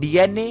DNA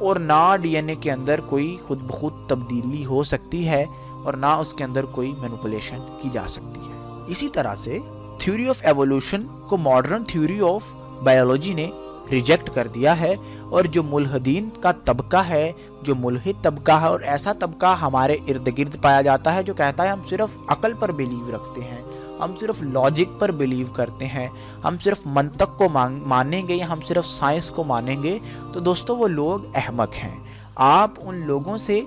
اور نہ DNA کے اندر کوئی خود بخود تبدیلی ہو سکتی ہے اور نہ اس کے اندر کوئی مینوپولیشن کی جا سکتی ہے۔ اسی طرح سے تھیوری آف ایوولوشن کو ماڈرن تھیوری آف بائیولوجی نے ریجیکٹ کر دیا ہے، اور جو ملحدین کا طبقہ ہے، جو ملحد طبقہ ہے، اور ایسا طبقہ ہمارے ارد گرد پایا جاتا ہے جو کہتا ہے ہم صرف عقل پر بیلیو رکھتے ہیں، ہم صرف لاجک پر بیلیو کرتے ہیں، ہم صرف منطق کو مانیں گے یا ہم صرف سائنس کو مانیں گے، تو دوستو وہ لوگ احمق ہیں۔ آپ ان لوگوں سے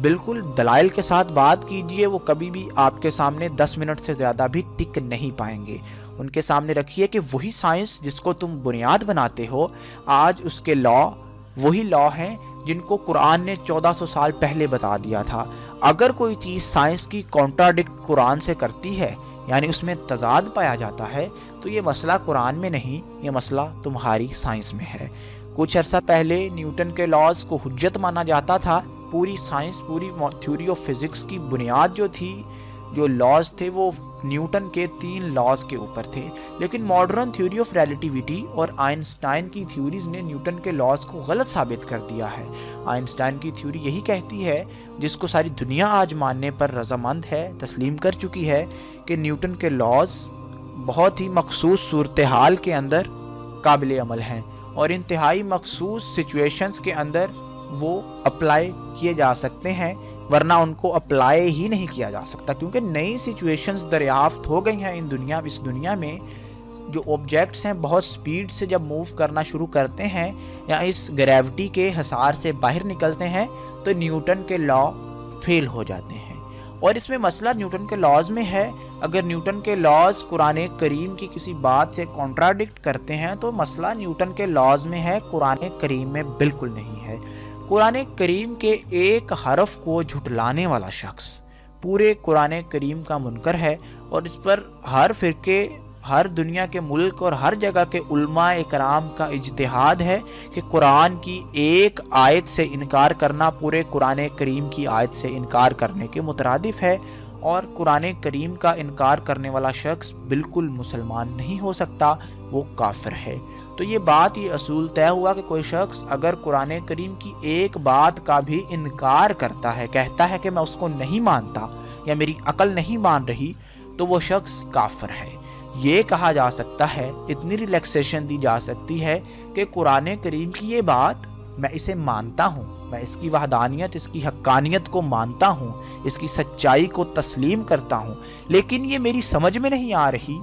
بالکل دلائل کے ساتھ بات کیجئے، وہ کبھی بھی آپ کے سامنے 10 منٹ سے زیادہ بھی ٹک نہیں پائیں گے۔ ان کے سامنے رکھیے کہ وہی سائنس جس کو تم بنیاد بناتے ہو، آج اس کے لا وہی لا ہیں جن کو قرآن نے 1400 سال پہلے بتا دیا تھا۔ اگر کوئی چیز سائنس کی کانٹراڈکٹ قرآن سے کرتی ہے، یعنی اس میں تضاد پایا جاتا ہے، تو یہ مسئلہ قرآن میں نہیں، یہ مسئلہ تمہاری سائنس میں ہے۔ کچھ عرصہ پہلے نیوٹن کے لاز کو حجت مانا جاتا تھا۔ پوری سائنس، پوری تھیوری آف فزکس کی بنیاد جو تھی، جو لاز تھے، وہ نیوٹن کے 3 لاز کے اوپر تھے۔ لیکن ماڈرن تھیوری آف ریلیٹیوٹی اور آئنسٹائن کی تھیوریز نے نیوٹن کے لاز کو غلط ثابت کر دیا ہے۔ آئنسٹائن کی تھیوری یہی کہتی ہے، جس کو ساری دنیا آج ماننے پر رضامند ہے، تسلیم کر چکی ہے، کہ نیوٹن کے لاز بہت ہی مخصوص صورتحال کے اندر قابل عمل ہیں، اور انتہائی مخصوص سچویشنز کے اندر وہ اپلائی کیے جا سکتے ہیں، ورنہ ان کو اپلائی ہی نہیں کیا جا سکتا، کیونکہ نئی سچویشنز دریافت ہو گئی ہیں اس دنیا میں۔ جو آبجیکٹس ہیں بہت سپیڈ سے جب موو کرنا شروع کرتے ہیں یا اس گریوٹی کے حصار سے باہر نکلتے ہیں، تو نیوٹن کے لا فیل ہو جاتے ہیں۔ اور اس میں مسئلہ نیوٹن کے لاز میں ہے۔ اگر نیوٹن کے لاز قرآن کریم کی کسی بات سے کانٹراڈکٹ کرتے ہیں، تو مسئلہ نیوٹن کے لاز میں ہے، قرآن کریم میں بالکل نہیں ہے۔ قرآن کریم کے ایک حرف کو جھٹلانے والا شخص پورے قرآن کریم کا منکر ہے، اور اس پر ہر فرقے، ہر دنیا کے ملک اور ہر جگہ کے علماء اکرام کا اجتہاد ہے کہ قرآن کی ایک آیت سے انکار کرنا پورے قرآن کریم کی آیت سے انکار کرنے کے مترادف ہے، اور قرآن کریم کا انکار کرنے والا شخص بالکل مسلمان نہیں ہو سکتا، وہ کافر ہے۔ تو یہ اصول طے ہوا کہ کوئی شخص اگر قرآن کریم کی ایک بات کا بھی انکار کرتا ہے، کہتا ہے کہ میں اس کو نہیں مانتا یا میری عقل نہیں مان رہی، تو وہ شخص کافر ہے۔ یہ کہا جا سکتا ہے، اتنی ریلیکسیشن دی جا سکتی ہے کہ قرآن کریم کی یہ بات میں اسے مانتا ہوں، میں اس کی وحدانیت، اس کی حقانیت کو مانتا ہوں، اس کی سچائی کو تسلیم کرتا ہوں، لیکن یہ میری سمجھ میں نہیں آ رہی۔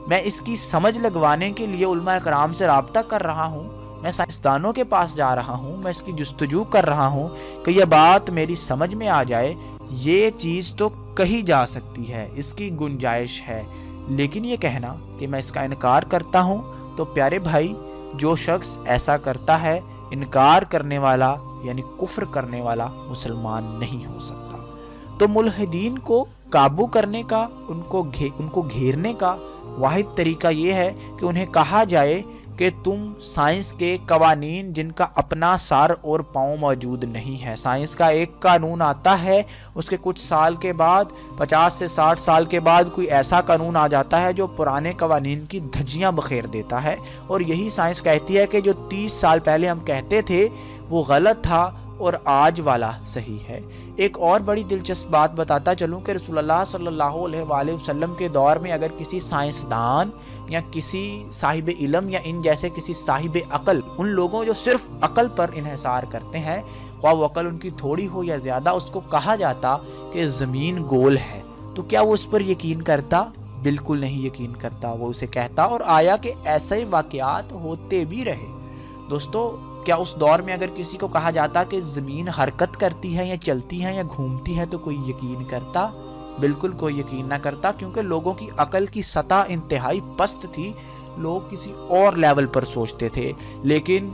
میں اس کی سمجھ لگوانے کے لیے علماء اکرام سے رابطہ کر رہا ہوں، میں سائنسدانوں کے پاس جا رہا ہوں، میں اس کی جستجو کر رہا ہوں کہ یہ بات میری سمجھ میں آ جائے۔ یہ چیز تو کہی جا سکتی ہے، اس کی گنجائش ہے، لیکن یہ کہنا کہ میں اس کا انکار کرتا ہوں، تو پیارے بھائی، جو شخص ایسا کرتا ہے، انکار کرنے والا یعنی کفر کرنے والا مسلمان نہیں ہو سکتا۔ تو ملحدین کو قابو کرنے کا، ان کو گھیرنے کا واحد طریقہ یہ ہے کہ انہیں کہا جائے کہ تم سائنس کے قوانین جن کا اپنا سر اور پاؤں موجود نہیں ہے، سائنس کا ایک قانون آتا ہے، اس کے کچھ سال کے بعد، 50 سے 60 سال کے بعد کوئی ایسا قانون آ جاتا ہے جو پرانے قوانین کی دھجیاں بخیر دیتا ہے، اور یہی سائنس کہتی ہے کہ جو 30 سال پہلے ہم کہتے تھے وہ غلط تھا اور آج والا صحیح ہے۔ ایک اور بڑی دلچسپ بات بتاتا چلوں کہ رسول اللہ صلی اللہ علیہ وآلہ وسلم کے دور میں اگر کسی سائنسدان یا کسی صاحب علم یا ان جیسے کسی صاحب عقل، ان لوگوں جو صرف عقل پر انحصار کرتے ہیں، خواہ وہ عقل ان کی تھوڑی ہو یا زیادہ، اس کو کہا جاتا کہ زمین گول ہے، تو کیا وہ اس پر یقین کرتا؟ بالکل نہیں یقین کرتا، وہ اسے کہتا، اور آیا کہ ایسے واقعات ہوتے بھی رہے۔ دوستو، کیا اس دور میں اگر کسی کو کہا جاتا کہ زمین حرکت کرتی ہے یا چلتی ہے یا گھومتی ہے تو کوئی یقین کرتا؟ بالکل کوئی یقین نہ کرتا، کیونکہ لوگوں کی عقل کی سطح انتہائی پست تھی، لوگ کسی اور لیول پر سوچتے تھے۔ لیکن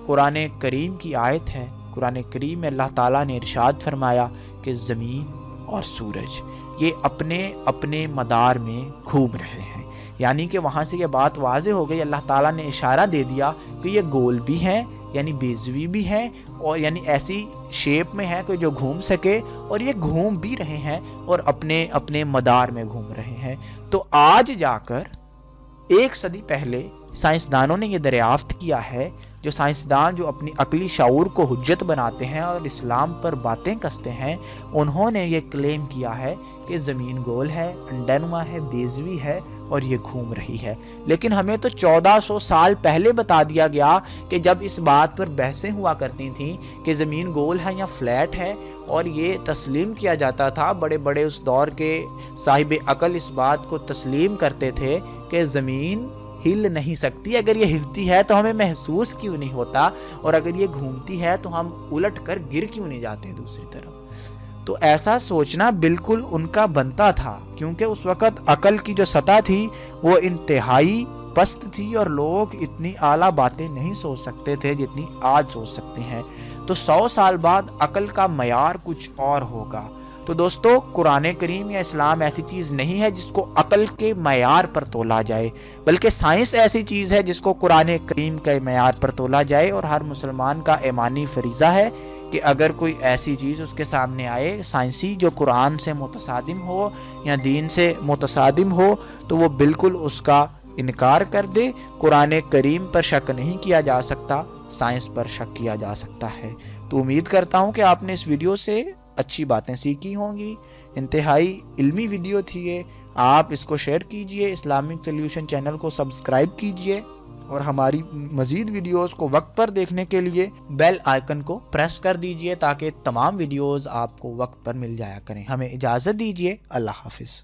قرآن کریم کی آیت ہے، قرآن کریم میں اللہ تعالیٰ نے ارشاد فرمایا کہ زمین اور سورج یہ اپنے اپنے مدار میں گھوم رہے ہیں، یعنی کہ وہاں سے یہ بات واضح ہو گئی، اللہ تعالیٰ نے اشارہ دے دیا کہ یہ گول بھی ہیں، یعنی بیضوی بھی ہیں، اور یعنی ایسی شیپ میں ہے کہ جو گھوم سکے، اور یہ گھوم بھی رہے ہیں اور اپنے اپنے مدار میں گھوم رہے ہیں۔ تو آج جا کر 1 صدی پہلے سائنسدانوں نے یہ دریافت کیا ہے جو سائنسدان جو اپنی عقلی شعور کو حجت بناتے ہیں اور اسلام پر باتیں کستے ہیں، انہوں نے یہ کلیم کیا ہے کہ زمین گول ہے، انڈنما ہے، بیضوی ہے اور یہ گھوم رہی ہے۔ لیکن ہمیں تو 1400 سال پہلے بتا دیا گیا کہ جب اس بات پر بحثیں ہوا کرتی تھیں کہ زمین گول ہے یا فلیٹ ہے، اور یہ تسلیم کیا جاتا تھا، بڑے بڑے اس دور کے صاحب عقل اس بات کو تسلیم کرتے تھے کہ زمین ہل نہیں سکتی، اگر یہ ہلتی ہے تو ہمیں محسوس کیوں نہیں ہوتا، اور اگر یہ گھومتی ہے تو ہم الٹ کر گر کیوں نہیں جاتے دوسری طرف۔ تو ایسا سوچنا بالکل ان کا بنتا تھا، کیونکہ اس وقت عقل کی جو سطح تھی وہ انتہائی پست تھی اور لوگ اتنی اعلیٰ باتیں نہیں سوچ سکتے تھے جتنی آج سوچ سکتے ہیں۔ تو 100 سال بعد عقل کا معیار کچھ اور ہوگا۔ تو دوستو، قرآن کریم یا اسلام ایسی چیز نہیں ہے جس کو عقل کے معیار پر تولا جائے، بلکہ سائنس ایسی چیز ہے جس کو قرآن کریم کے معیار پر تولا جائے، اور ہر مسلمان کا ایمانی فریضہ ہے کہ اگر کوئی ایسی چیز اس کے سامنے آئے سائنسی جو قرآن سے متصادم ہو یا دین سے متصادم ہو، تو وہ بالکل اس کا انکار کر دے۔ قرآن کریم پر شک نہیں کیا جا سکتا، سائنس پر شک کیا جا سکتا ہے۔ تو امید کرتا ہوں کہ آپ نے اس ویڈیو سے اچھی باتیں سیکھی ہوں گی۔ انتہائی علمی ویڈیو تھی یہ، آپ اس کو شیئر کیجئے، اسلامک سلیوشن چینل کو سبسکرائب کیجئے، اور ہماری مزید ویڈیوز کو وقت پر دیکھنے کے لیے بیل آئیکن کو پریس کر دیجئے تاکہ تمام ویڈیوز آپ کو وقت پر مل جایا کریں۔ ہمیں اجازت دیجئے، اللہ حافظ۔